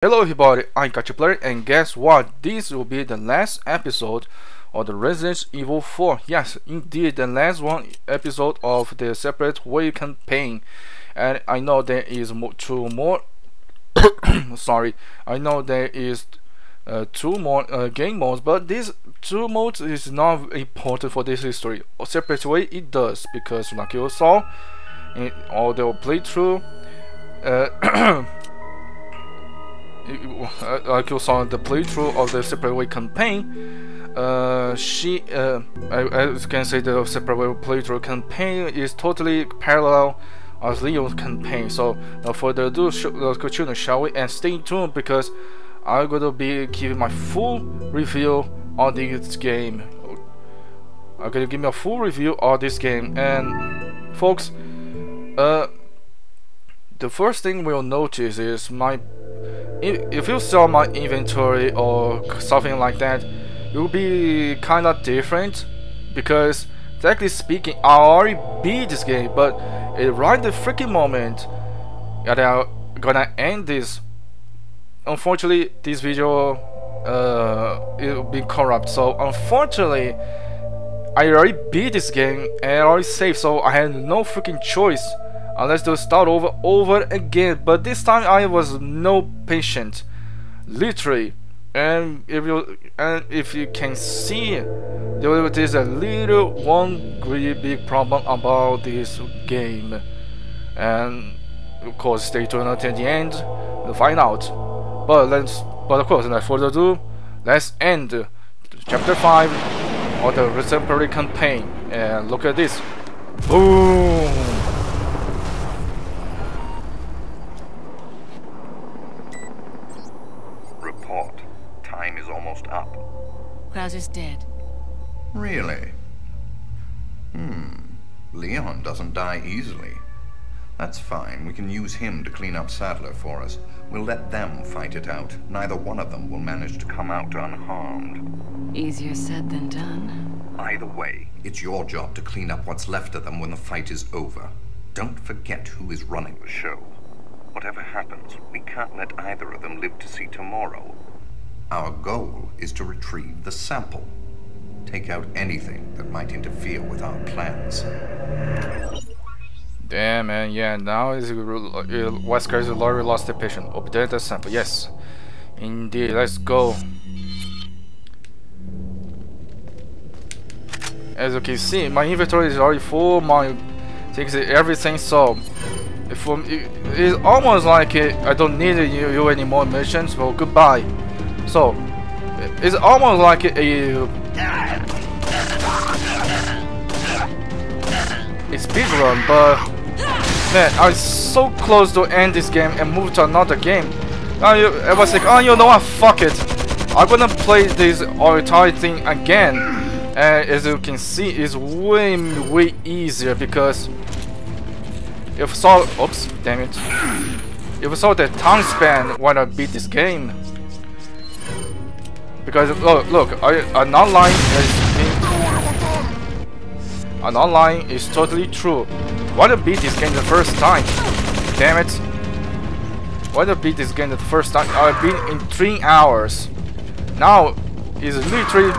Hello everybody, I'm Player, and guess what? This will be the last episode of the Resident Evil 4. Yes, indeed, the last episode of the Separate Way campaign. And I know there is two more. Sorry, I know there is two more game modes, but these two modes is not important for this history. Separate Way it does, because like you saw in all the playthrough. Like you saw the playthrough of the Separate Way campaign, as you can say, the Separate Way playthrough campaign is totally parallel as Leon's campaign. So no further ado, continue, shall we? And stay tuned, because I'm gonna be giving my full review on this game. I'm gonna give me a full review of this game, and folks, the first thing we'll notice is if you saw my inventory or something like that, it will be kinda different, because technically speaking I already beat this game, but right the freaking moment that I'm gonna end this, unfortunately this video it will be corrupt. So unfortunately I already beat this game and I already saved, so I had no freaking choice unless to start over again. But this time I was no patient, literally. And if you can see, there is a one really big problem about this game, and of course stay tuned until the end to find out. But of course, without further ado, let's end chapter 5 of the Exemplary campaign. And look at this, boom. Time is almost up. Kraus is dead. Really? Leon doesn't die easily. That's fine. We can use him to clean up Sadler for us. We'll let them fight it out. Neither one of them will manage to come out unharmed. Easier said than done. Either way, it's your job to clean up what's left of them when the fight is over. Don't forget who is running the show. Whatever happens, we can't let either of them live to see tomorrow. Our goal is to retrieve the sample. Take out anything that might interfere with our plans. Damn, man, yeah, now is Wesker's lorry lost the patient. Obtain the sample, yes. Indeed, let's go. As you can see, my inventory is already full, my things, everything, so it's almost like I don't need you any more missions, well, goodbye. So it's almost like a speedrun, but man, I was so close to end this game and move to another game. I was like, oh, you know what, fuck it, I'm gonna play this entire thing again. And as you can see, it's way easier, because if I saw, oops, damn it, if I saw the time span when I beat this game. Because look, an online is totally true. Why did I beat this game the first time? Damn it! Why did I beat this game the first time? I beat in 3 hours. Now it's literally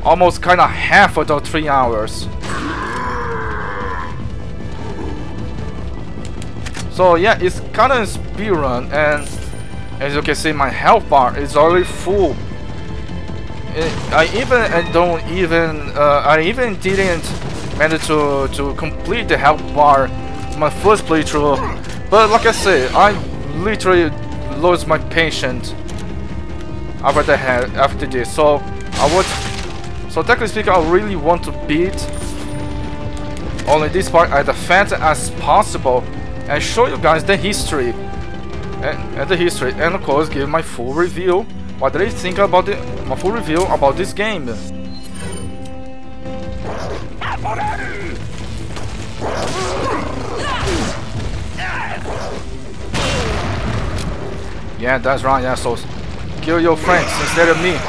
almost kind of half of those 3 hours. So yeah, it's kind of a speedrun, and as you can see, my health bar is already full. I even didn't manage to complete the health bar my first playthrough, but like I said, I literally lost my patience after this. So technically speaking, I really want to beat only this part as fast as possible and show you guys the history and of course give my full review. What did I think about my full review about this game? Yeah, that's right, yeah, so kill your friends instead of me.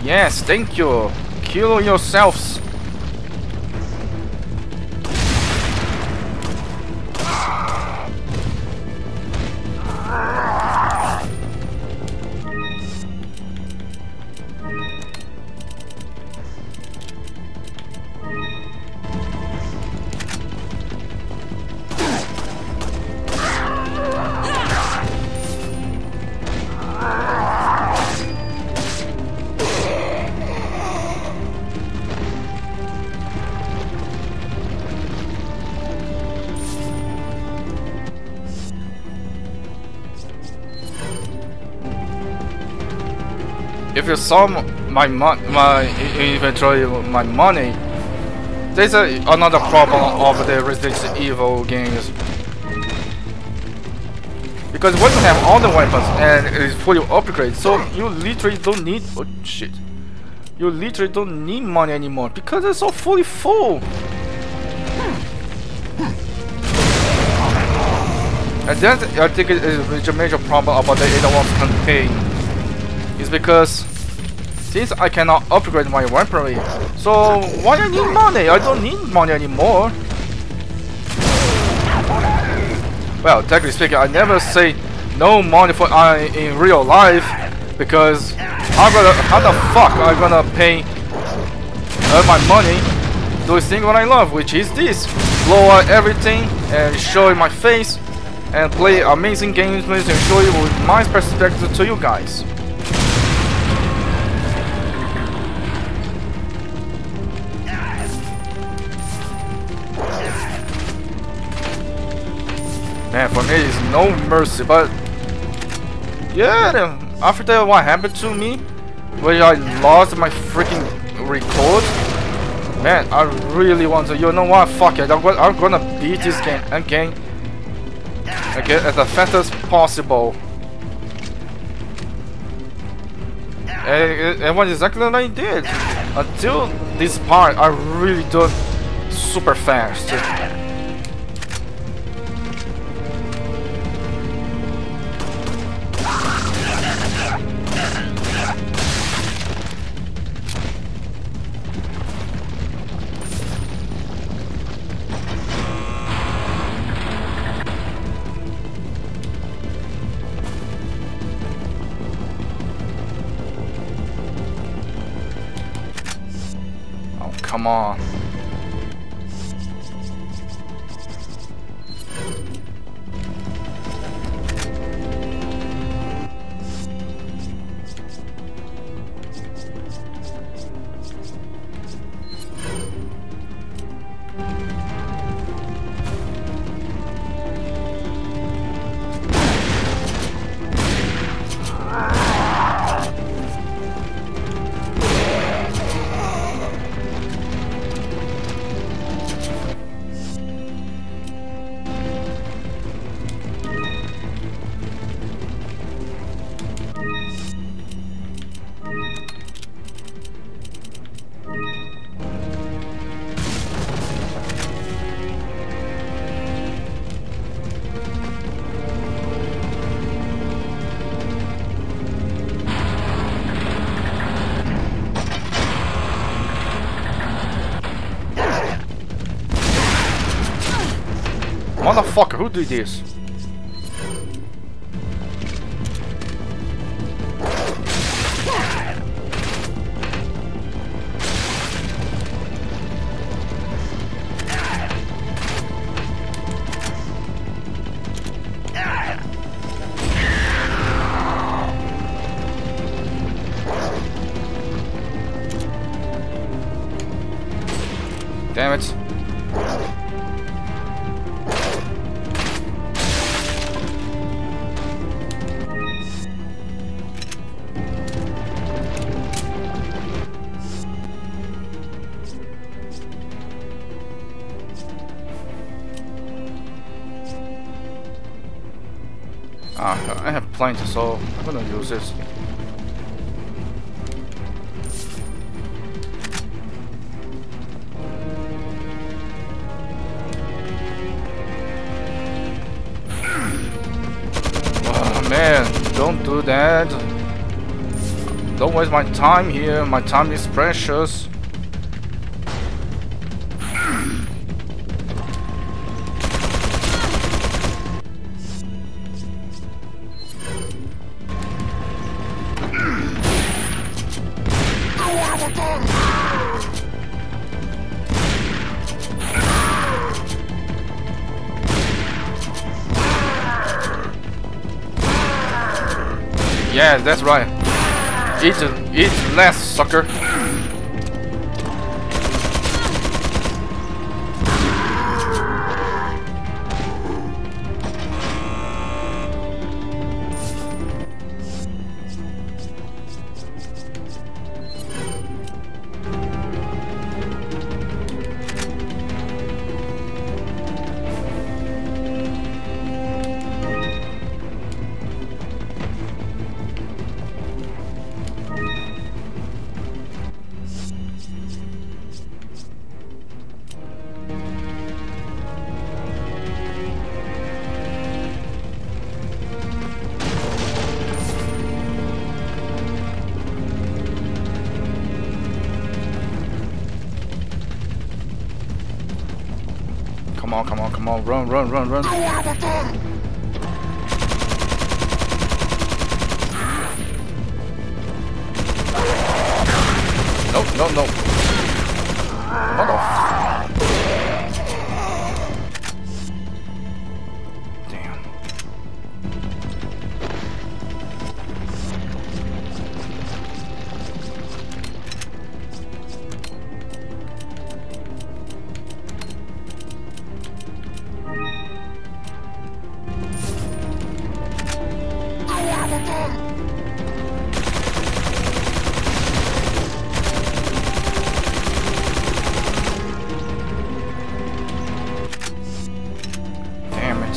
Yes, thank you. Kill yourselves. If you saw my inventory, my money, there's another problem of the Resident Evil games. Because when you have all the weapons and it is fully upgraded, so you literally don't need you literally don't need money anymore because it's all fully full. And then I think it is a major problem about the 8 Wars campaign. Is because since I cannot upgrade my weaponry, so why I need money? I don't need money anymore. Well, technically speaking, I never say no money for in real life because how the fuck am I gonna pay my money doing things what I love, which is this: blow out everything and show my face and play amazing games and show you with my perspective to you guys. Man, for me, it's no mercy, but yeah, after what happened to me, when I lost my freaking record, man, I really want to, you know what, fuck it, I'm gonna beat this game again, okay, as fast as possible. And what exactly I did. Until this part, I really done super fast. Come on. Motherfucker, who did this? Damn it. I have plenty, so I'm gonna use this. Oh man, don't do that. Don't waste my time here. My time is precious. Yeah, that's right. Eat less, sucker. Come on, run. No. What the Damn. Damn it.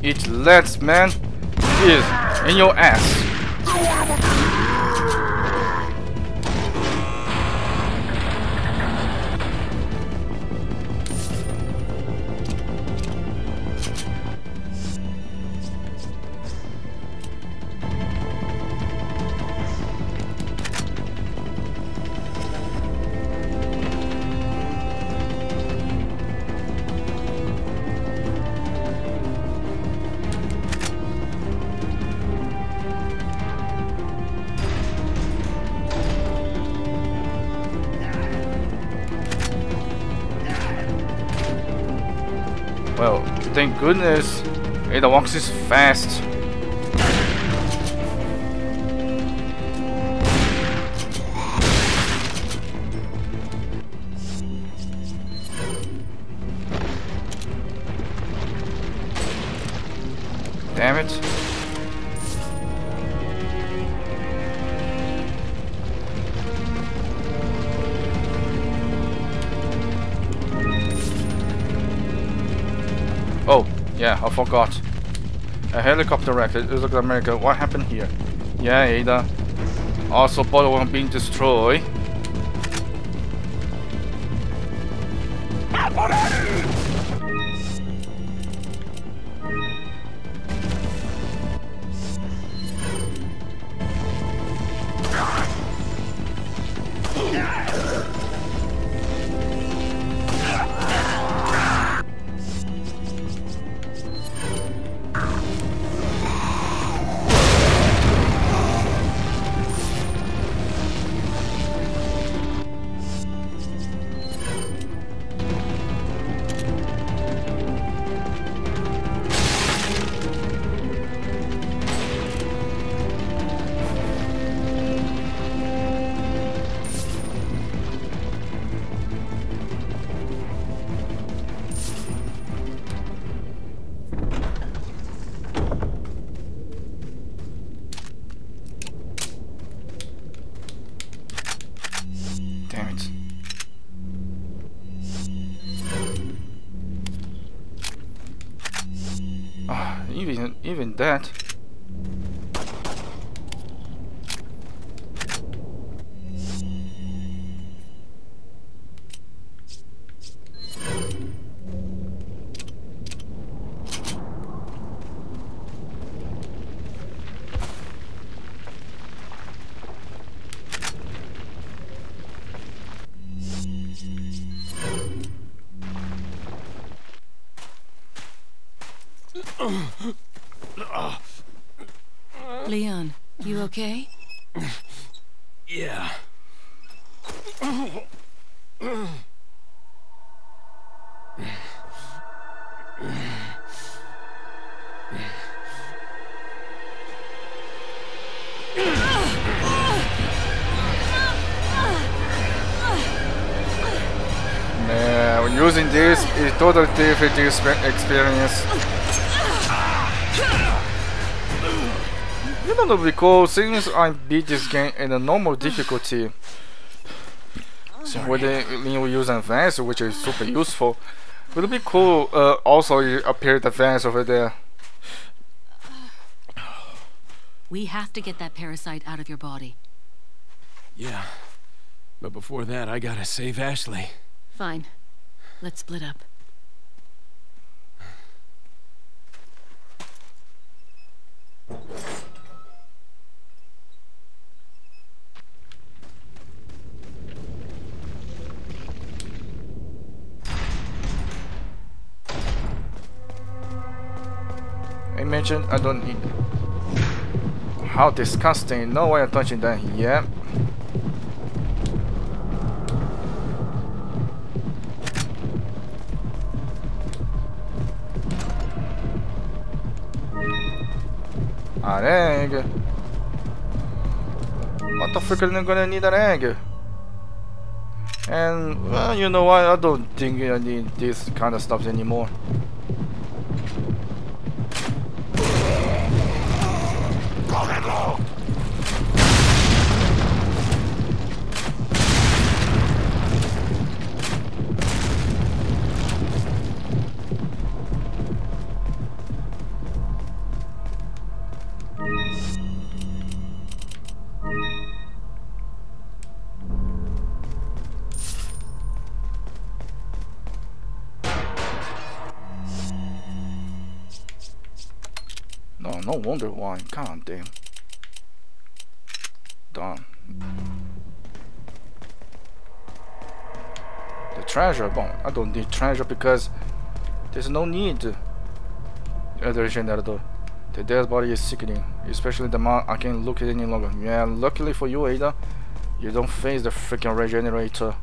Eat less, man. Is in your ass. Well, thank goodness it walks is fast. Damn it. Oh, yeah, I forgot. A helicopter wreck. It looks like America. What happened here? Yeah, Ada. Also, bottle one being destroyed. even that. Leon, you okay? Yeah. Man, using this is totally different experience. You know, because since I beat this game in a normal difficulty, so when you use advanced, which is super useful, it would be cool. Also, it appeared advanced over there. We have to get that parasite out of your body. Yeah. But before that, I gotta save Ashley. Fine. Let's split up. I mentioned I don't need. How disgusting! No way I'm touching that. Yeah. An egg. What the frick am I gonna need an egg? And well, you know what? I don't think I need this kind of stuff anymore. No wonder why. God damn. Done. The treasure bomb. I don't need treasure because there's no need. The dead body is sickening, especially the man I can't look at it any longer. Yeah, luckily for you, Ada, you don't face the freaking regenerator.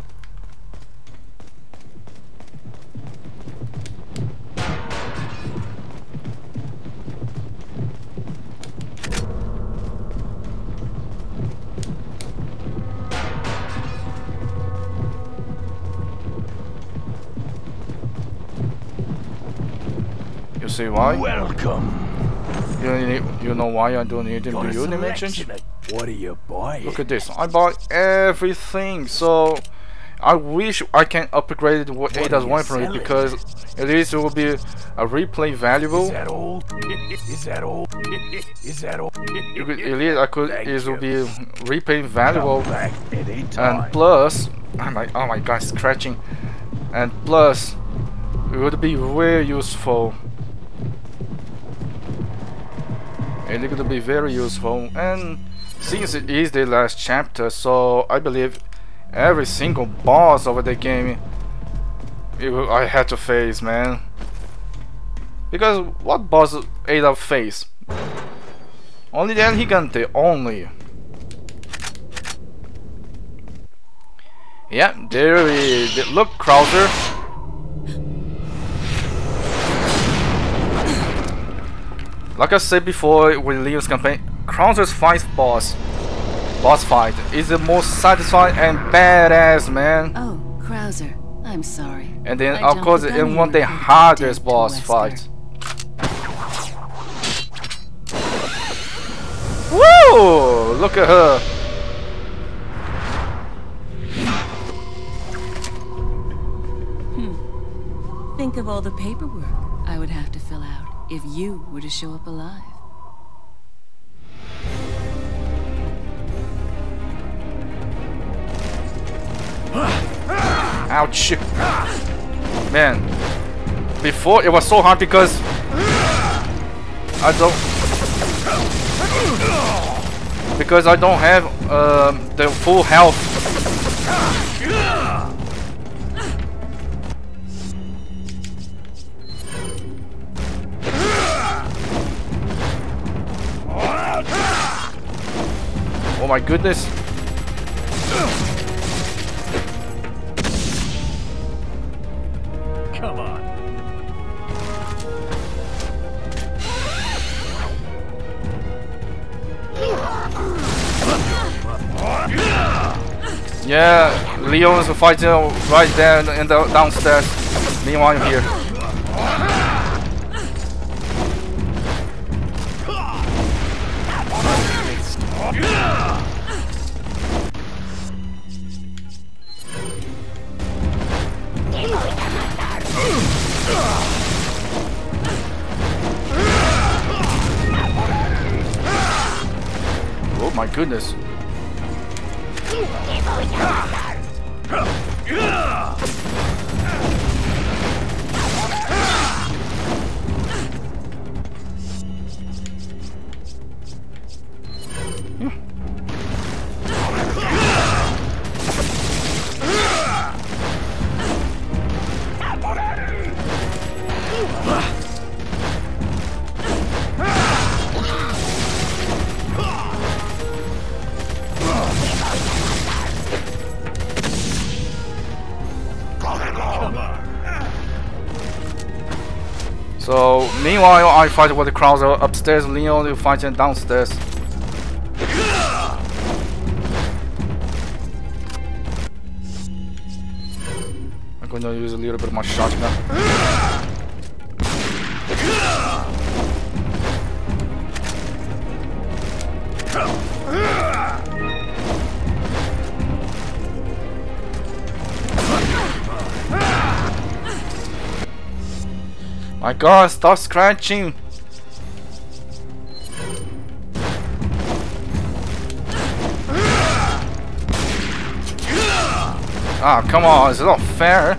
You see why? Welcome. You know why I don't need him to you dimensions? What are you buying? Look at this. I bought everything, so I wish I can upgrade what Ada's weaponry because at least it will be a replay valuable. Is that all? Is that all? Is that all? At least I could. It will be replay valuable, Come back anytime. and plus, oh my god, scratching, and plus, it would be very useful. It's going to be very useful, and since it is the last chapter, so I believe every single boss of the game I had to face, man. Because what boss Ada face? Only the El Gigante, only. Yeah, there is. Look, Krauser. Like I said before with Leon's campaign, Krauser's boss fight is the most satisfying and badass, man. Oh, Krauser, I'm sorry. And then I of course jumped the gun in one of the here and hardest dead to boss Wesker. fights. Woo! Look at her. Think of all the paperwork I would have to fill out. if you were to show up alive. Ouch. Man, before it was so hard because I don't have the full health. Oh my goodness. Come on. Yeah, Leon is fighting right there in the downstairs. Meanwhile, I'm here. Oh my goodness. So meanwhile, I fight with the crowds upstairs. Leon is fighting downstairs. I'm going to use a little bit of my shotgun. My God, stop scratching! Ah, come on, it's not fair.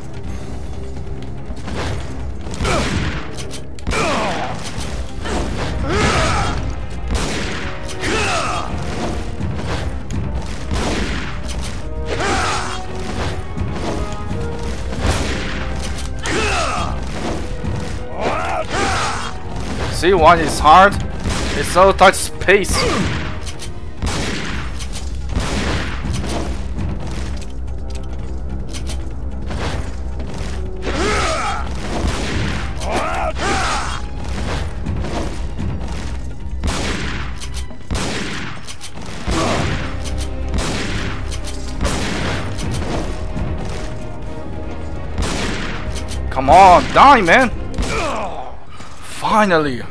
See why it's hard? It's so tight space. Come on, die, man! Finally!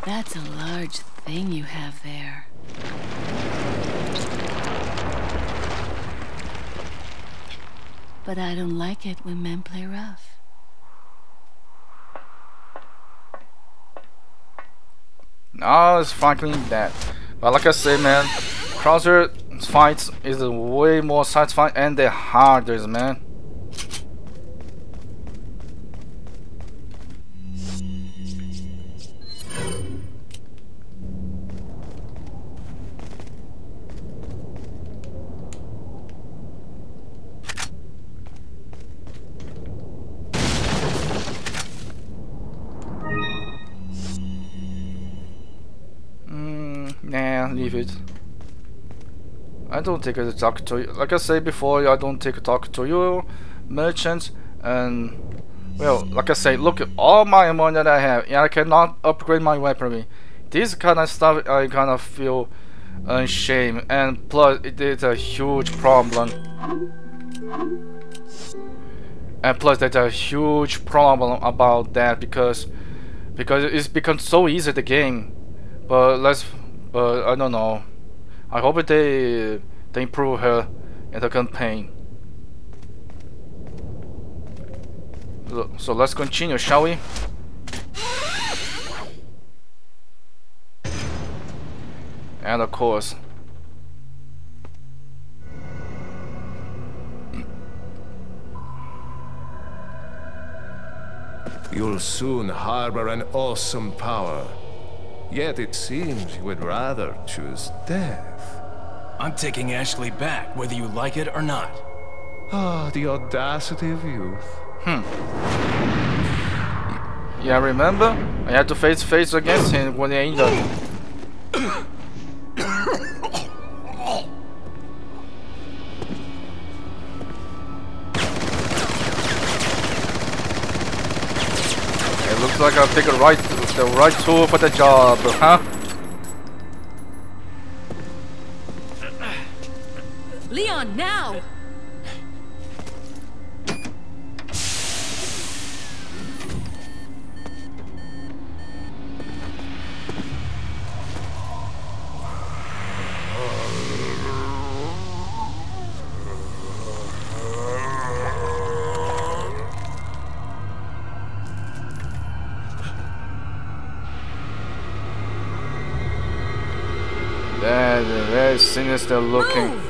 That's a large thing you have there. But I don't like it when men play rough. No, it's frankly that. But like I said, man, Krauser fights is way more satisfying and the hardest, man. Nah, leave it. I don't take a talk to you. Like I said before, I don't take a talk to you, merchants, and well, like I say, look at all my money that I have, and I cannot upgrade my weaponry. This kind of stuff, I kind of feel ashamed, and plus it is a huge problem. And plus, there's a huge problem about that because it's become so easy the game. But I don't know. I hope they improve her in the campaign. So let's continue, shall we? And of course, you'll soon harbor an awesome power. Yet it seems you would rather choose death. I'm taking Ashley back, whether you like it or not. Ah, the audacity of youth. yeah, remember? I had to face against him when he ended. It looks like I picked the right tool for the job, huh? Leon, now! They're very sinister looking. Move!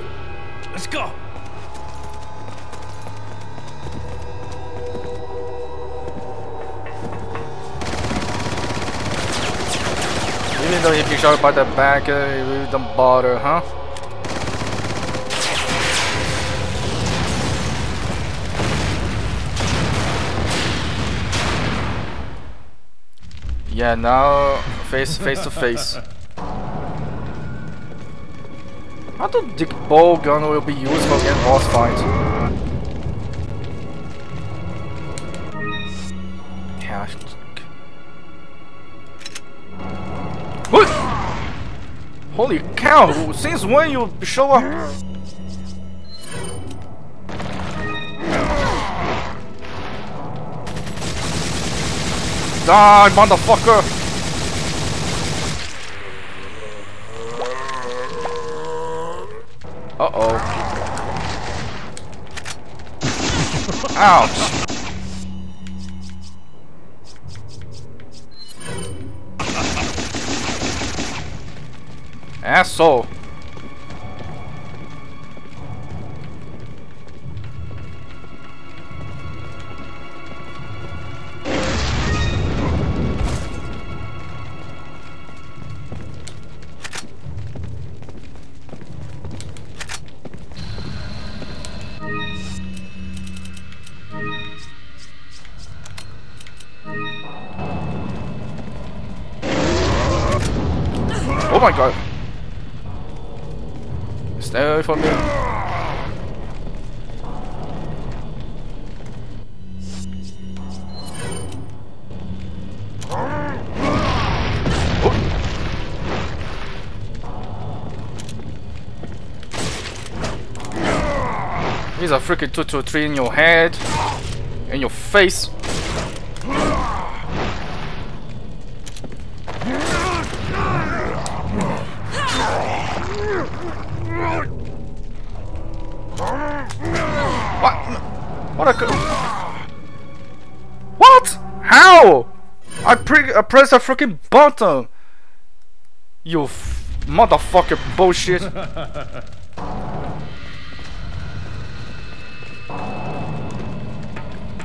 Let's go! Even though he shot by the back, he really don't bother, huh? Yeah, now face to face. How do the bow gun will be useful in boss fight? Yeah. What? Holy cow! Since when you show up? Die, motherfucker! Uh-oh. Ouch! Asshole! Oh my god! Stay away from me. He's a freaking 223 in your head, in your face. What? How? I pressed a freaking button. You motherfucker bullshit.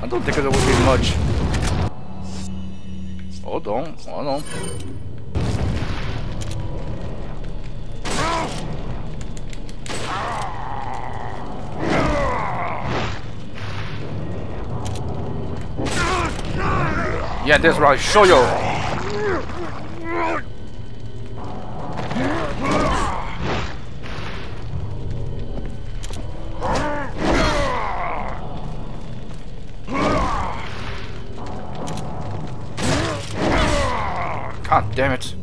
I don't think there will be much. Hold on. Yeah, that's right. Show you. God damn it.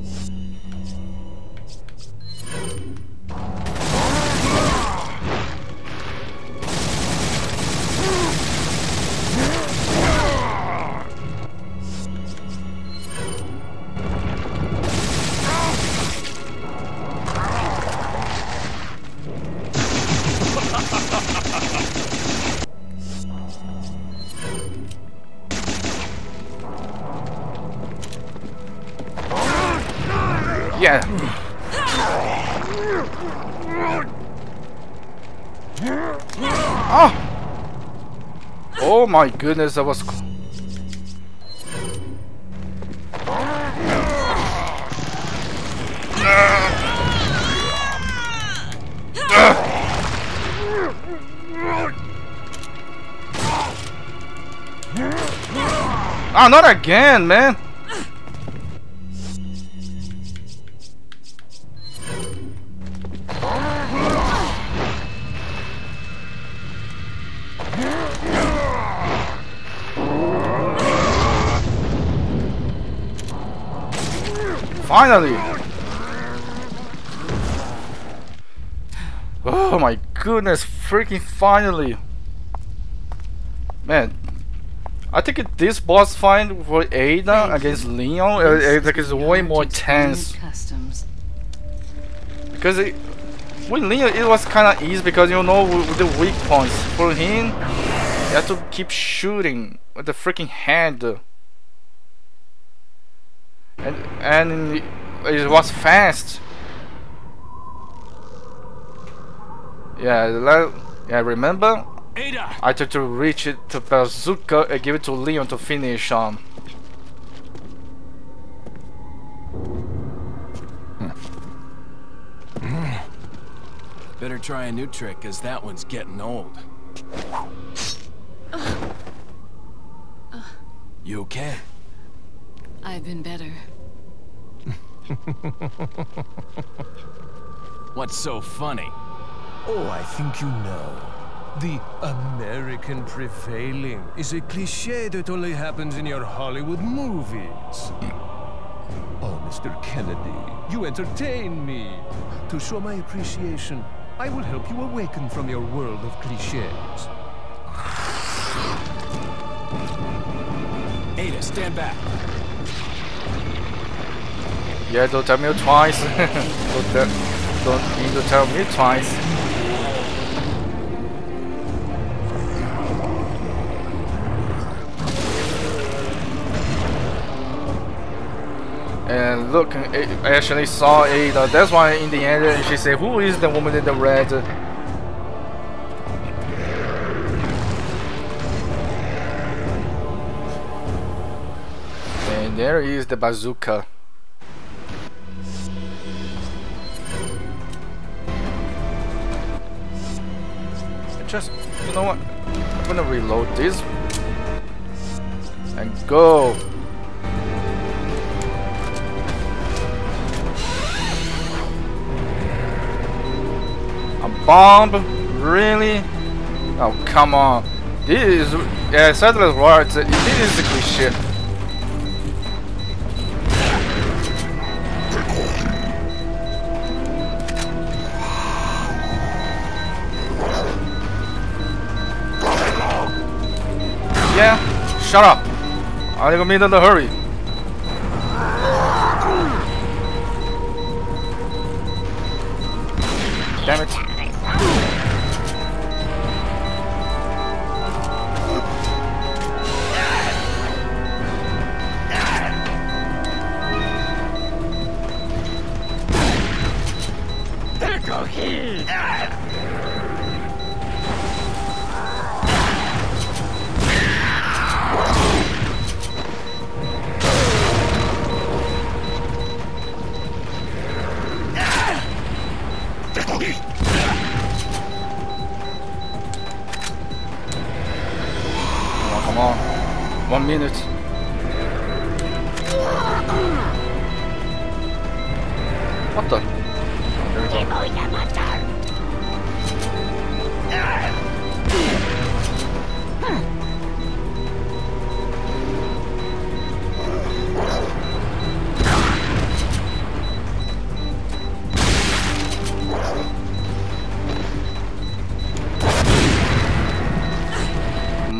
Oh my goodness, that was. Ah, not again, man. Finally! Oh my goodness, freaking finally! Man, I think this boss fight for Ada against Leon is way more tense. Because with Leon it was kinda easy because you know with the weak points. For him, you have to keep shooting with the freaking hand. And it was fast. Yeah, remember? Ada. I tried to reach it to bazooka and give it to Leon to finish Better try a new trick, cause that one's getting old. You okay? I've been better. What's so funny? Oh, I think you know. The American prevailing is a cliché that only happens in your Hollywood movies. Oh, Mr. Kennedy, you entertain me. To show my appreciation, I will help you awaken from your world of clichés. Ada, stand back. Yeah, don't tell me twice. don't need to tell me twice. And look, I actually saw Ada. That's why in the end she said, "Who is the woman in the red?" And there is the bazooka. Just, you know what? I'm gonna reload this and go. A bomb? Really? Oh, come on. This is, yeah, Sadler's right. This is the cliche. Yeah, shut up. I didn't mean in a hurry. Damn it. Come on. 1 minute. What the? There we go.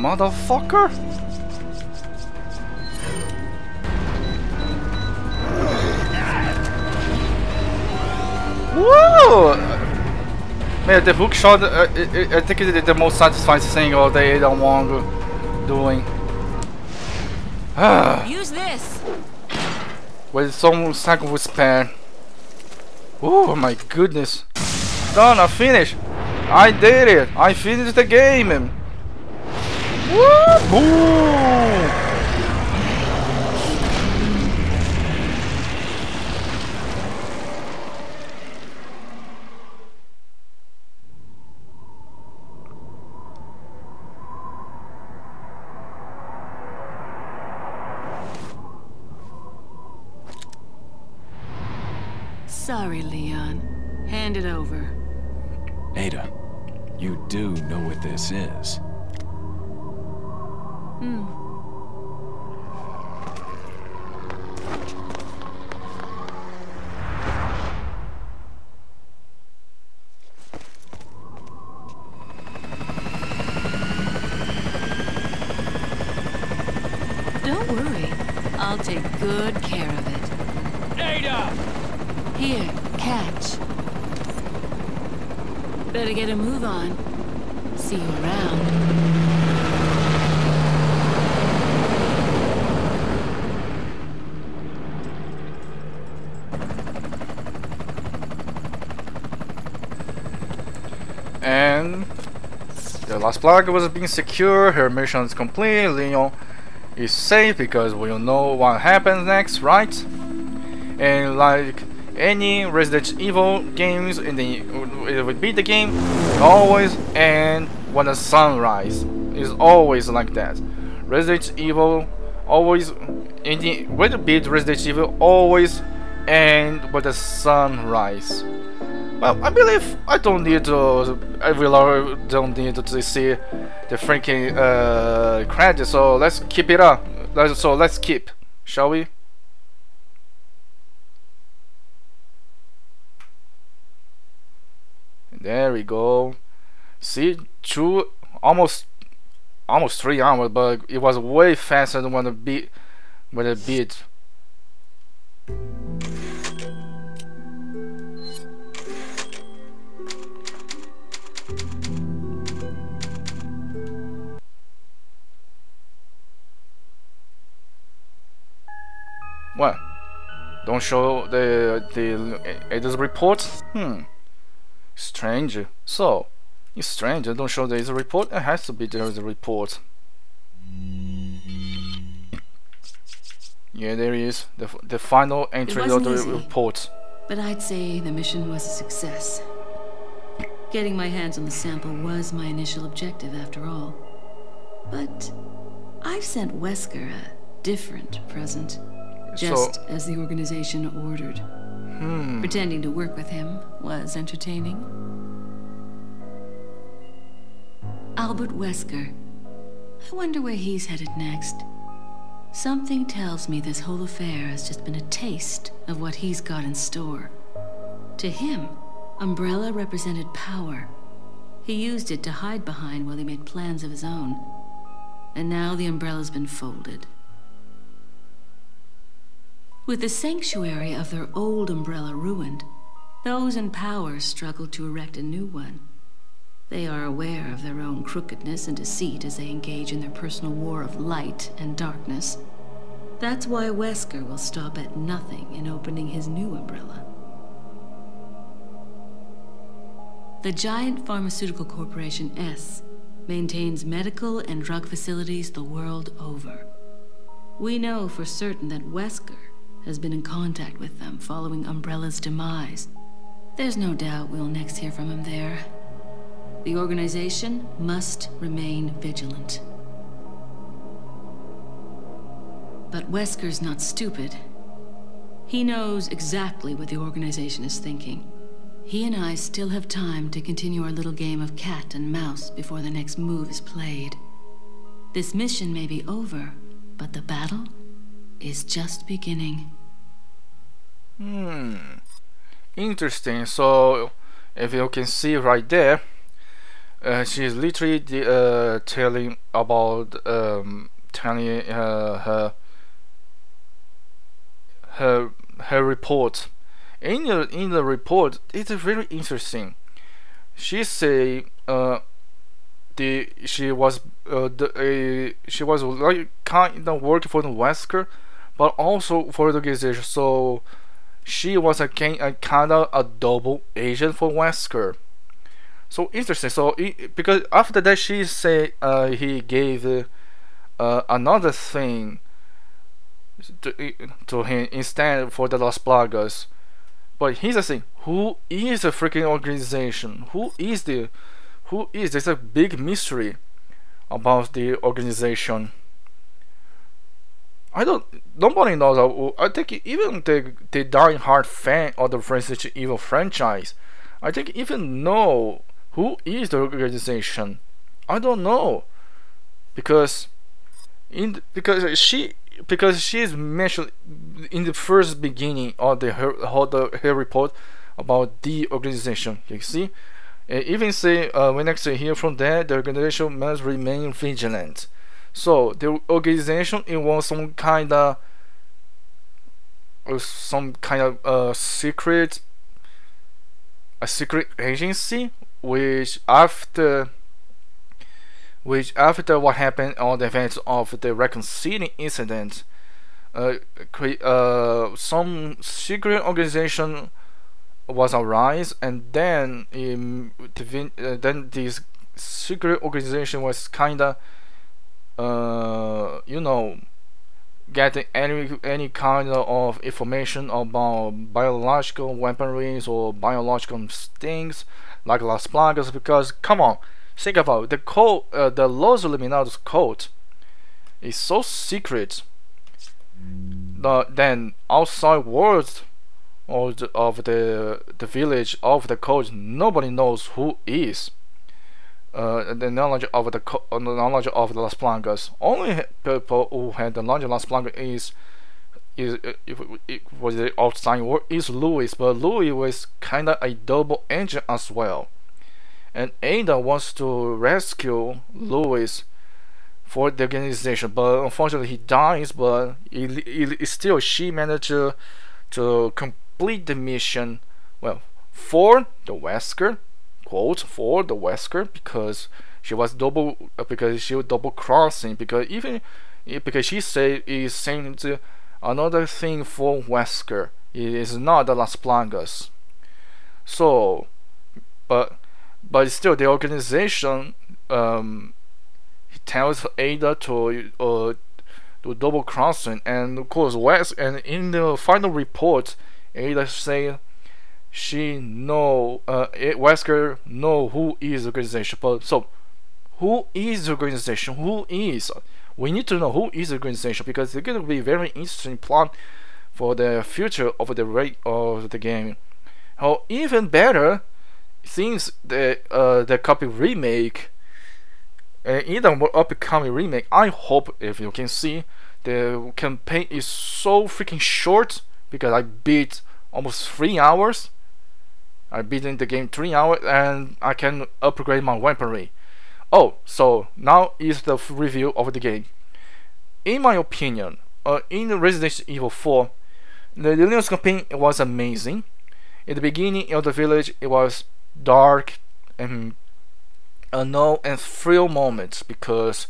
Motherfucker! Woo! Man, the hook shot, I think it's the most satisfying thing all day that Wong doing. Use this. With some second with spare. Oh my goodness. Done, I finished. I did it. I finished the game. Woo! Boom! Sorry, Leon. Hand it over. Ada, you do know what this is. Don't worry. I'll take good care of it. Ada! Here, catch. Better get a move on. See you around. And the last plug was being secure. Her mission is complete. Leon is safe because we all know what happens next, right? And like any Resident Evil games, in the we beat the game always end when the sun rises. It's always like that. Resident Evil always when you beat Resident Evil always end with the sunrise. Well, I believe I don't need to. I really don't need to see the freaking credits. So let's keep it up. Let's keep, shall we? There we go. See, almost 3 hours, but it was way faster than when the beat. What? Don't show the reports? Strange. So, it's strange. Don't show there is a report. It has to be there is a report. Yeah, there is the final entry of the report. But I'd say the mission was a success. Getting my hands on the sample was my initial objective, after all. But I've sent Wesker a different present, just as the organization ordered. Pretending to work with him was entertaining. Albert Wesker. I wonder where he's headed next. Something tells me this whole affair has just been a taste of what he's got in store. To him, Umbrella represented power. He used it to hide behind while he made plans of his own. And now the Umbrella's been folded. With the sanctuary of their old Umbrella ruined, those in power struggle to erect a new one. They are aware of their own crookedness and deceit as they engage in their personal war of light and darkness. That's why Wesker will stop at nothing in opening his new Umbrella. The giant pharmaceutical corporation S maintains medical and drug facilities the world over. We know for certain that Wesker has been in contact with them following Umbrella's demise. There's no doubt we'll next hear from him there. The organization must remain vigilant. But Wesker's not stupid. He knows exactly what the organization is thinking. He and I still have time to continue our little game of cat and mouse before the next move is played. This mission may be over, but the battle is just beginning. Interesting. So, if you can see right there, she's literally telling about her report. In the report, it's very interesting. She say she was like kind of working for the Wesker, but also for the organization. So she was again a kind of a double agent for Wesker. So interesting. So because after that she said he gave another thing to him instead for the Las Plagas. But here's the thing: who is the freaking organization? Who is the? Who is? There's a big mystery about the organization. I don't. Nobody knows. I think even the die-hard fan of the Resident Evil franchise, I think even know who is the organization. I don't know because because she is mentioned in the first beginning of her report about the organization. You see, even say when I say here from there, the organization must remain vigilant. So the organization, it was some kind of secret agency, which after what happened on the events of the reconciling incident, some secret organization was arise, and then then this secret organization was kinda getting any kind of information about biological weaponries or biological things like Las Plagas. Because come on, think about it, the code, the Los Eliminados code is so secret that then outside world of the village of the code, nobody knows who is. The knowledge of the Las Plagas. Only people who had the knowledge of Las Plagas was the outside world is Louis, but Louis was kinda a double agent as well. And Ada wants to rescue Louis for the organization, but unfortunately he dies. But still, she managed to complete the mission. Well, for the Wesker, quote, for the Wesker, because she was double crossing, because she said is saying to another thing for Wesker. It is not the Las Plagas. So, but still, the organization he tells Ada to double crossing, and of course and in the final report, Ada say she Wesker know who is the organization. But so who is the organization? We need to know who is the organization, because it's going to be very interesting plot for the future of the game. Or even better, since the copy remake, either upcoming remake, I hope, if you can see, the campaign is so freaking short, because I beat almost 3 hours. I beat in the game 3 hours, and I can upgrade my weaponry. Oh, so now is the review of the game. In my opinion, in Resident Evil 4, the Linux campaign was amazing. In the beginning of the village, it was dark and unknown and thrill moments, because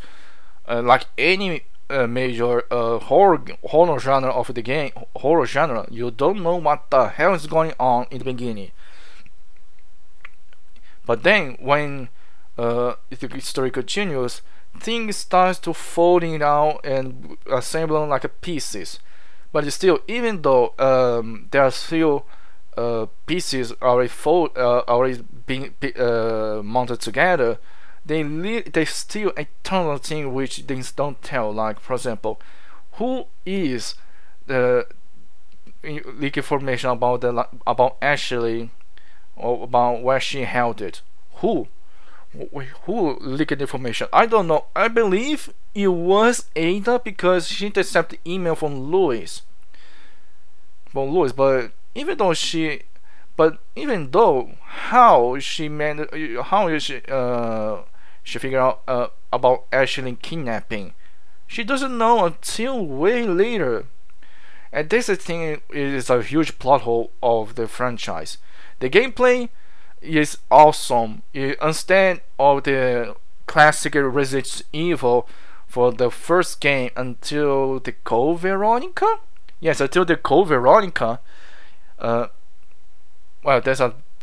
like any major horror genre of the game, you don't know what the hell is going on in the beginning. But then when the story continues, things start to folding out and assembling like pieces. But still, even though there are still pieces already being mounted together, there's still a ton of things which things don't tell. Like, for example, who is the leak information about Ashley, or about where she held it? Who leaked information? I don't know. I believe it was Ada, because she intercepted email from Louis. But even though how she figured out about Ashley kidnapping, she doesn't know until way later. And this thing is a huge plot hole of the franchise. The gameplay is awesome. Instead of the classic Resident Evil for the first game until the Code Veronica, yes, until the Code Veronica, Well, there's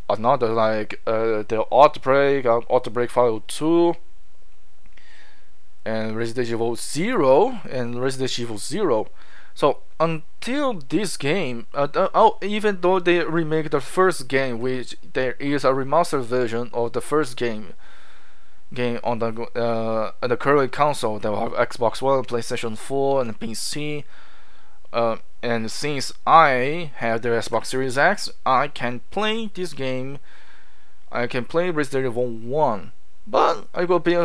another like the Outbreak File 2, and Resident Evil 0 and Resident Evil 0. So until this game, even though they remake the first game, which there is a remastered version of the first game on the current console, that will have Xbox One, PlayStation 4, and PC. And since I have the Xbox Series X, I can play this game. I can play Resident Evil 1, but it will be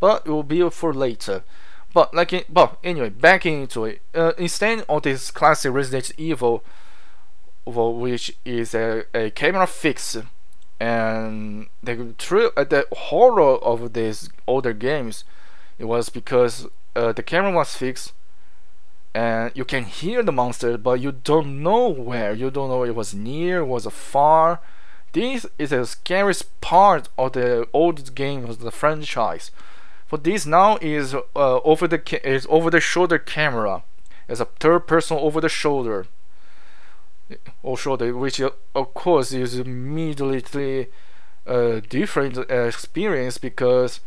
But it will be for later. But anyway, back into it. Instead of this classic Resident Evil, which is a camera fix, and the horror of these older games, it was because the camera was fixed, and you can hear the monster, but you don't know where. You don't know it was near, was far. This is the scariest part of the old game of the franchise. But this now is over the shoulder camera, as a third person over the shoulder, which of course is immediately different experience because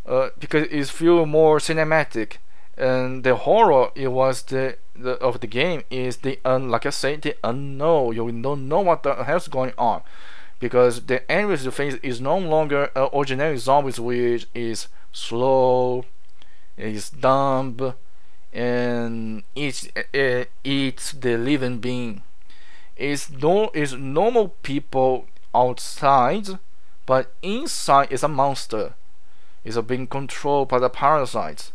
it feels more cinematic. And the horror of the game is like I said, the unknown. You don't know what the hell's going on, because the enemies you face is no longer ordinary zombies, which is slow, is dumb, and eats the living being. It's normal people outside, but inside is a monster. It's being controlled by the parasites.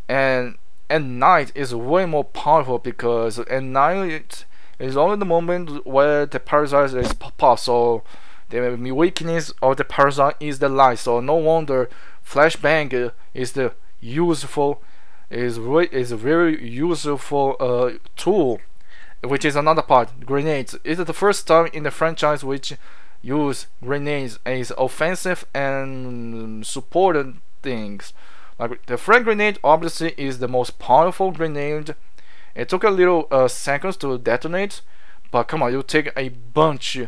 And at night is way more powerful, because at night is only the moment where the parasite is pop. So the weakness of the parasite is the light. So no wonder flashbang is a very useful tool. Which is another part. Grenades. It is the first time in the franchise which use grenades as offensive and supported things. Like the frag grenade obviously is the most powerful grenade. It took a little seconds to detonate, but come on, you take a bunch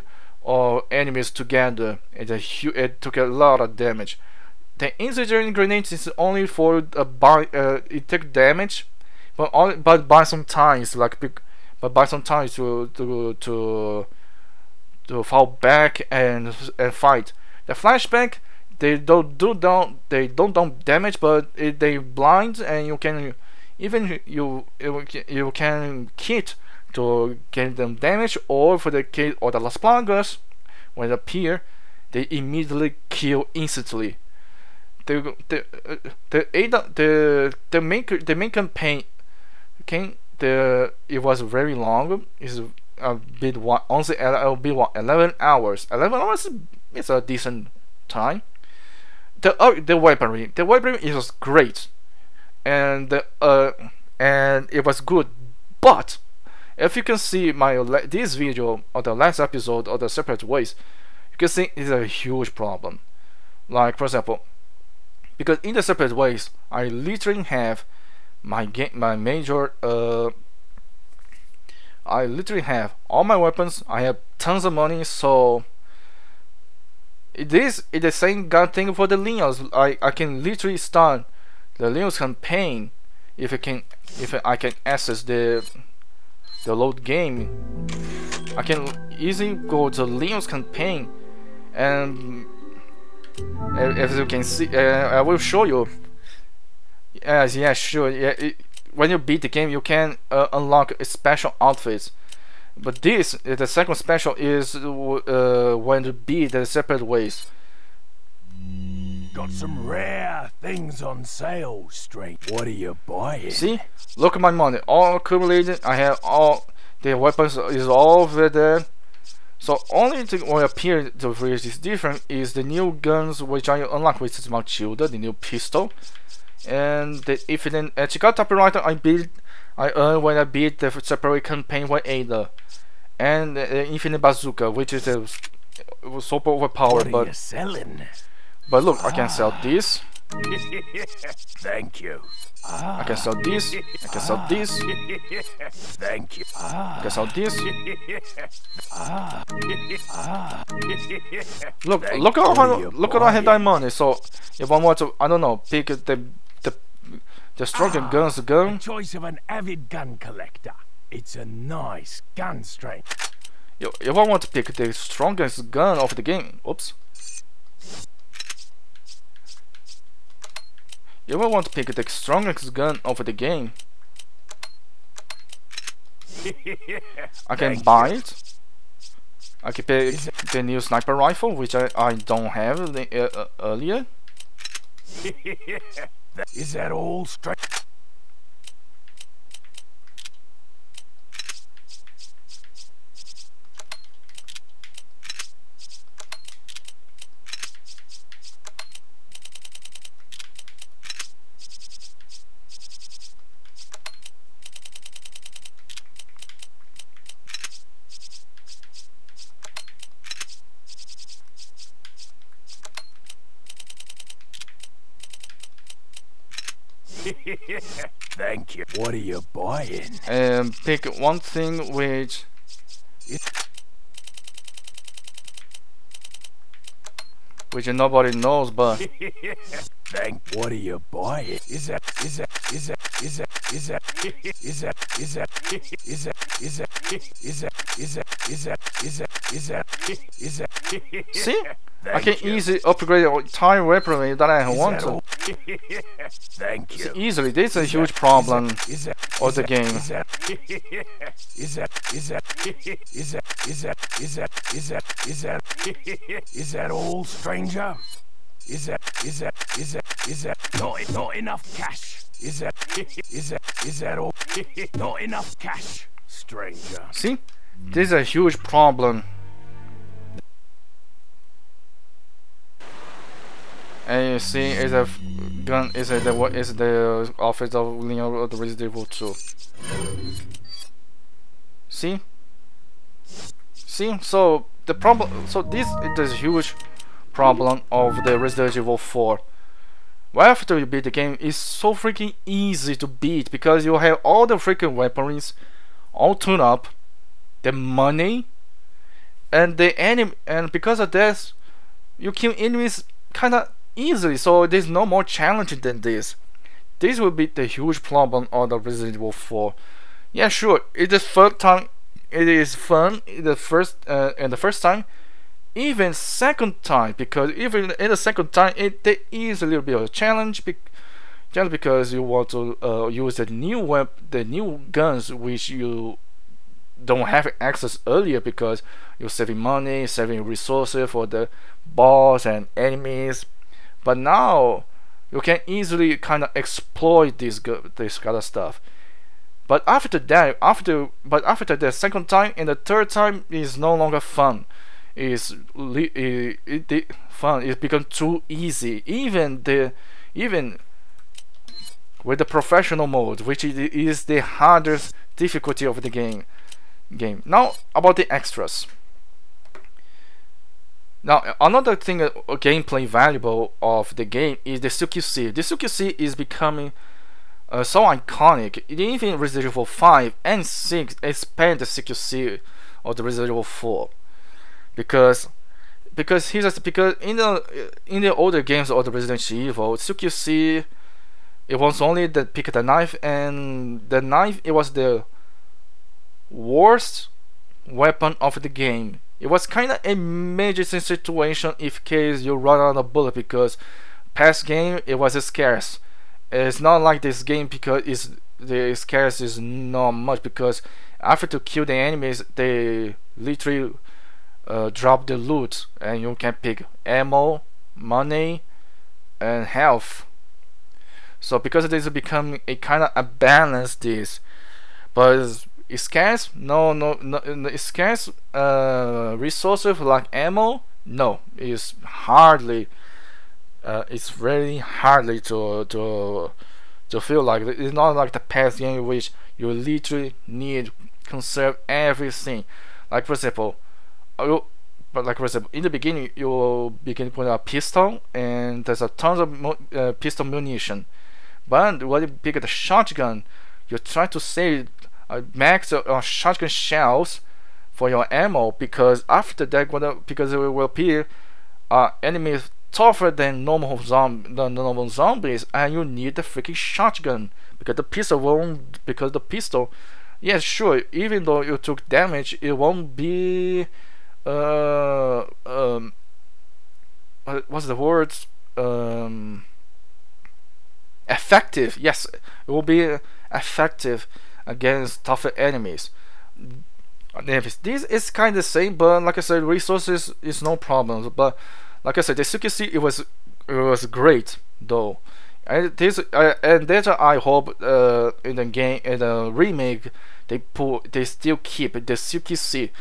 of enemies together, it took a lot of damage. The incendiary grenade is only for it takes damage, but by some times to fall back and fight. The flashback, they don't do damage, but they blind, and you can hit to get them damage, or for the kid or the Las Plagas, when they appear, they immediately kill instantly. The main campaign it was very long. It's a bit honestly, it'll be 11 hours. 11 hours is a decent time. The weaponry is great, and it was good. But if you can see this video or the last episode of the Separate Ways, you can see it's a huge problem. Like, for example, because in the Separate Ways, I literally have I literally have all my weapons. I have tons of money, so it's the same god thing for the Leons. I can literally start the Leons campaign if I can access the load game. I can easily go to Leon's campaign, and as you can see, I will show you. Yes, yeah, sure. Yeah, when you beat the game, you can unlock special outfits. But the second special is when you beat the Separate Ways. Got some rare things on sale, straight. What are you buying? See, look at my money, all accumulated. I have all the weapons is all over there. So only thing what appear to which is different is the new guns which I unlock, which is Matilda, the new pistol, and the infinite Chicago typewriter I earned when I beat the Separate campaign with Ada, and the infinite bazooka, which is super overpowered. What are you selling? But look, I can sell this. Thank you. I can sell this. I can sell this. Thank you. I can sell this. Look at I have that money. So if I want to, I don't know, pick the stronger guns gun. Choice of an avid gun collector. It's a nice gun strength. If I want to pick the strongest gun of the game, oops. If I want to pick the strongest gun of the game, I can buy it. I can pick the new sniper rifle, which I don't have earlier. Is that all straight? Thank you. What are you buying? Pick one thing which nobody knows, but what are you buying? Is that see? I can easily upgrade the entire weaponry that I want to. Thank you. Easily, this is a huge problem of the game. Is that all, stranger? Is that not enough cash? Is that all? Not enough cash, stranger. See, this is a huge problem. And you see, it's a gun. Is the office of Leon of the Resident Evil 2. See, so the problem. So this is a huge problem of the Resident Evil 4. Right after you beat the game, it's so freaking easy to beat because you have all the freaking weapons all tuned up, the money, and the enemy, and because of this, you kill enemies kinda easily. So there's no more challenging than this. This will be the huge problem of the Resident Evil 4. Yeah, sure, it is first time. It is fun the first time. Even second time, because even in the second time there is a little bit of a challenge, just because you want to use the new guns which you don't have access earlier because you're saving money, saving resources for the boss and enemies. But now you can easily kind of exploit this kind of stuff. But after that, after the second time and the third time is no longer fun. Fun. It becomes too easy. Even with the professional mode, which is the hardest difficulty of the game. Now about the extras. Now another thing, gameplay valuable of the game is the CQC. The CQC is becoming so iconic. Even Resident Evil 5 and 6 expand the CQC of the Resident Evil 4. Because in the older games of the Resident Evil, CQC, it was only the pick the knife, and the knife, it was the worst weapon of the game. It was kind of a major situation if case you run out of bullet, because past game it was scarce. It's not like this game because the scarce is not much, because after to kill the enemies they literally drop the loot and you can pick ammo, money, and health. So because this is becoming a kind of a balance this, but it's scarce. No, it's scarce. Resources like ammo, no, it's hardly. It's very hardly to feel like it's not like the past game in which you literally need conserve everything. Like for example, but like for example, in the beginning you begin with a pistol, and there's a tons of pistol munition. But when you pick the shotgun, you try to save max shotgun shells for your ammo, because after that, because it will appear enemies tougher than normal zombies, and you need the freaking shotgun because the pistol won't. Because the pistol, yes, sure, even though you took damage, it won't be what's the word? Effective. Yes, it will be effective against tougher enemies. This is kind of the same, but like I said, resources is no problem. But like I said, the secrecy it was great though, and that I hope in the game, in the remake, they still keep the secrecy.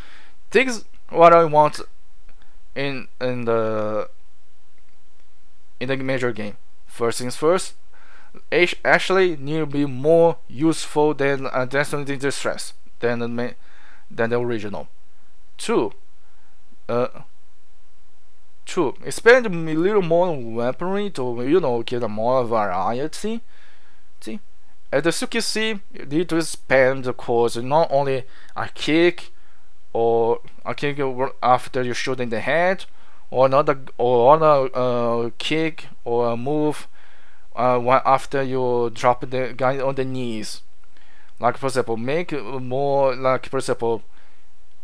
This is what I want in the major game. First things first, actually need to be more useful than Destiny in Distress than the original. Two, spend a little more weaponry to get a more variety. See, as you can see, you need to spend, of course, not only a kick or a kick after you shoot in the head, or another kick or a move after you drop the guy on the knees. Like for example, make more, like for example,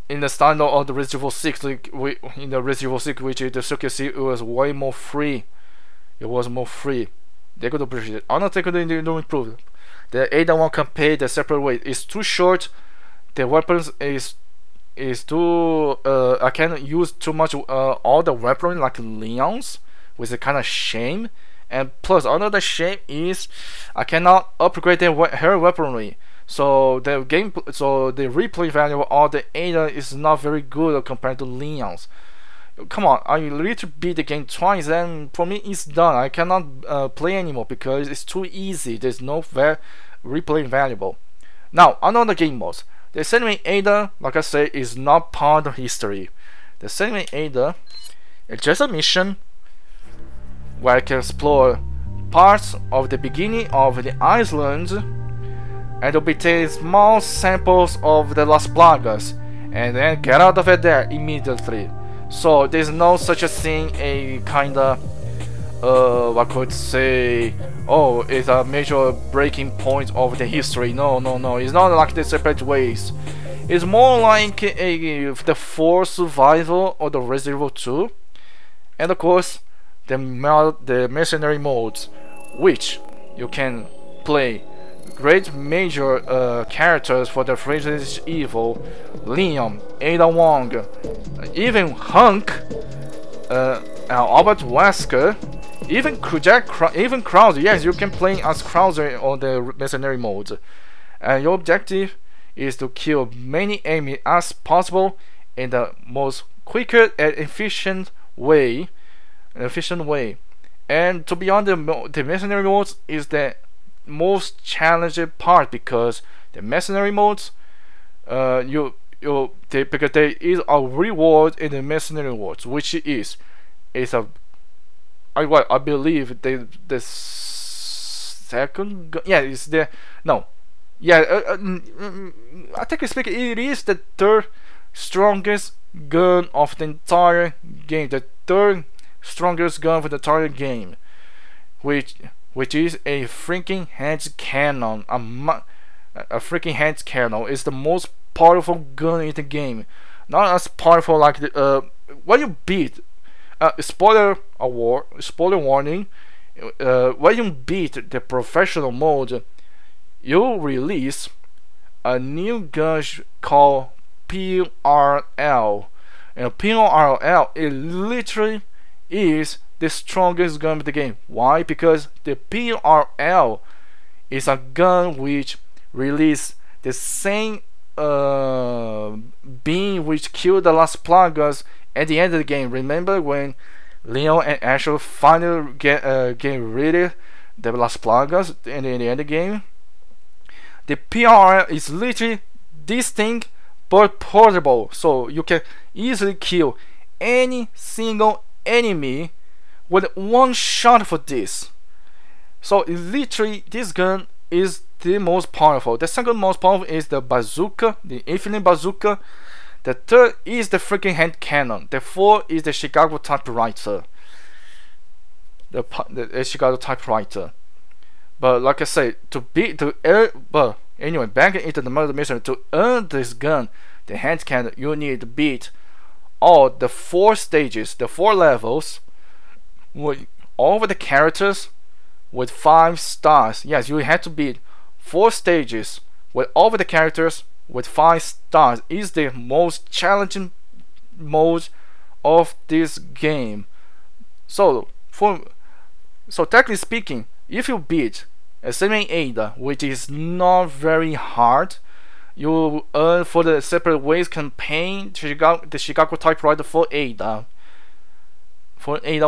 in the standard of the Resident Evil 6, in the Resident Evil 6, which is the secrecy, it was way more free. It was more free. They could appreciate it. Honestly, they didn't improve. The Ada 1 campaign, the separate way, is too short. The weapons is too. I can't use too much all the weaponry like Leon's, which is kind of shame. And plus, another shame is I cannot upgrade her weaponry. So the replay value of all the Ada is not very good compared to Leon's. Come on, I need to beat the game twice, and for me it's done. I cannot play anymore because it's too easy. There's no replay valuable. Now, another game modes. The Cinematic Ada, like I say, is not part of history. The Cinematic Ada is just a mission where I can explore parts of the beginning of the island and obtain small samples of the Las Plagas and then get out of it there immediately. So there's no such a thing, a kinda I could say, oh, it's a major breaking point of the history. No, it's not like the separate ways. It's more like the 4 survival or the Resident Evil 2, and of course the mercenary modes, which you can play great major characters for the Resident Evil: Leon, Ada Wong, even Hunk, Albert Wesker, even Krauser. Yes, you can play as Krauser on the mercenary mode, and your objective is to kill many enemies as possible in the most quicker and efficient way. And to be honest, the mercenary modes is the most challenging part, because the mercenary modes, because there is a reward in the mercenary modes, which is I believe the second, it's the I think it is the third strongest gun of the entire game, the third strongest gun for the entire game, which is a freaking hand cannon. A freaking hand cannon is the most powerful gun in the game. Not as powerful like the when you beat spoiler warning, when you beat the professional mode, you'll release a new gun called PRL, and PRL, it literally is the strongest gun in the game. Why? Because the PRL is a gun which releases the same beam which killed the Las Plagas at the end of the game. Remember when Leon and Asher finally get rid of the Las Plagas in the end of the game? The PRL is literally this thing but portable, so you can easily kill any single enemy with one shot for this. So literally this gun is the most powerful. The second most powerful is the bazooka, the infinite bazooka. The third is the freaking hand cannon. The fourth is the Chicago typewriter. The Chicago typewriter. But like I say, but anyway, back into the murder mystery, to earn this gun, the hand cannon, you need to beat all the 4 stages, the 4 levels, with all of the characters with 5 stars. Yes, you have to beat 4 stages with all of the characters with 5 stars. Is the most challenging mode of this game. So technically speaking, if you beat a Semi Ada, which is not very hard, you earn for the Separate Ways campaign the Chicago typewriter for Ada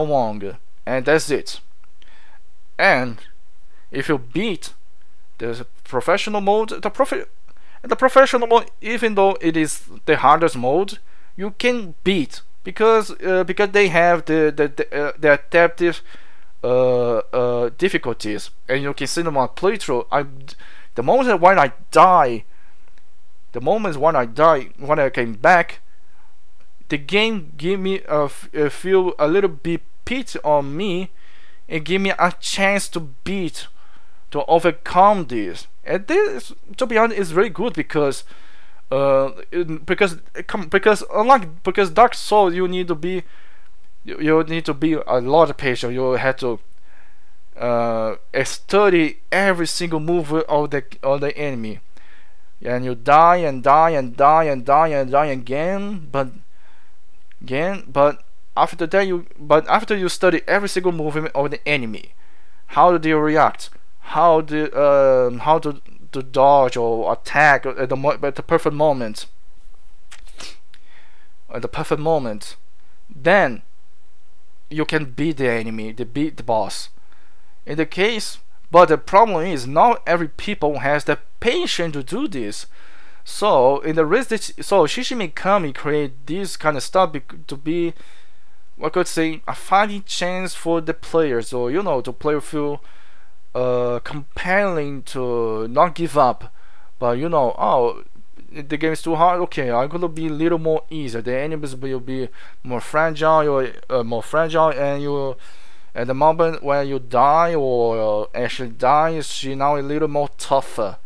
Wong, and that's it. And if you beat the professional mode, the professional mode, even though it is the hardest mode, you can beat because they have the adaptive difficulties, and you can see them on playthrough. The moment when I die, when I came back, the game gave me a little bit pity on me and give me a chance to overcome this. And this, to be honest, is really good because Dark Souls, you need to be a lot of patient. You have to study every single move of the enemy, and you die again. But after that, after you study every single movement of the enemy, how do they react? How to dodge or attack at the perfect moment. Then you can beat the enemy, beat the boss. In the case, but the problem is not every people has the patience to do this. So in the Shishi Mikami create this kind of stuff to be, I could say, a fighting chance for the players, or to play feel compelling to not give up. But oh, the game is too hard. Okay, I'm gonna be a little more easier. The enemies will be more fragile, and you, at the moment when you die or actually die, she now a little more tougher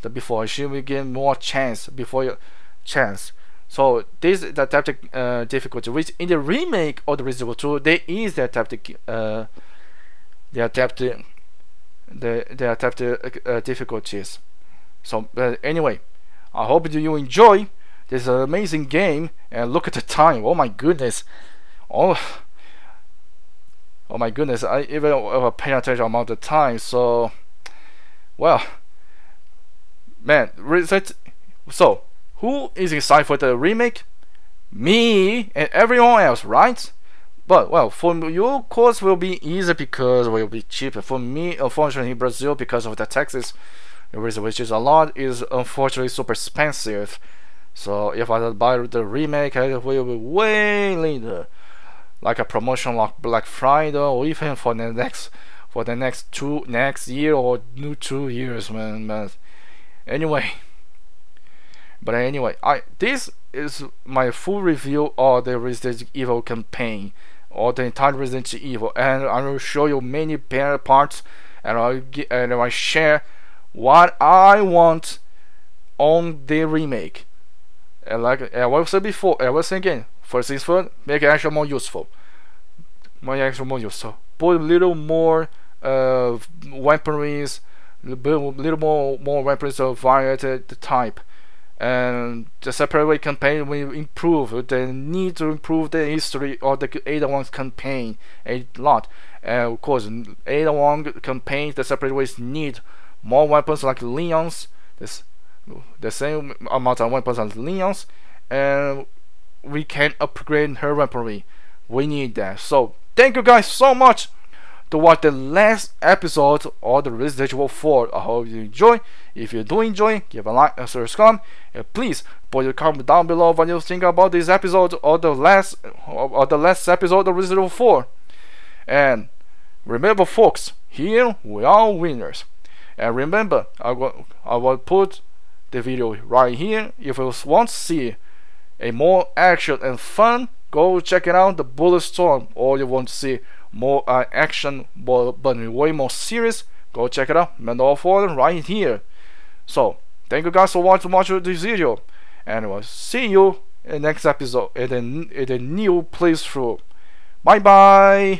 than before. She will get more chance before your chance. So this is the adaptive difficulty, which in the remake of the Resident Evil 2 there is the adaptive difficulties. So anyway, I hope you enjoy this amazing game. And look at the time. Oh my goodness. Oh my goodness. I even pay attention about the time. So, well, man. So who is excited for the remake? Me and everyone else, right? But well, for you, of course, will be easier because it will be cheaper. For me, unfortunately, in Brazil, because of the taxes, which is a lot, is unfortunately super expensive. So if I buy the remake, it will be way later, like a promotion like Black Friday, or even for the next year or new 2 years, man. Anyway, this is my full review of the Resident Evil campaign, or the entire Resident Evil, and I will show you many parts, and I share what I want on the remake. And like I will say before, I will say again, first things first, make it actually more useful. Put a little more weaponries, little more weapons of varied type. And the Separate Way campaign will improve. They need to improve the history of the Ada Wong campaign a lot. And of course, Ada Wong campaigns, the Separate Ways need more weapons like Leon's, the same amount of weapons as Leon's, and we can upgrade her weaponry. We need that. So thank you guys so much to watch the last episode of the Resident Evil 4. I hope you enjoy. If you do enjoy, give a like and subscribe. And please put your comment down below what you think about this episode or the last episode of Resident Evil 4. And remember, folks, here we are winners. And remember, I will put the video right here. If you want to see a more action and fun, go check it out, the Bulletstorm. Or you want to see more action but way more serious, go check it out, Mandalorian 4 right here. So thank you guys for watching this video, and we'll see you in the next episode in the new playthrough. Bye bye.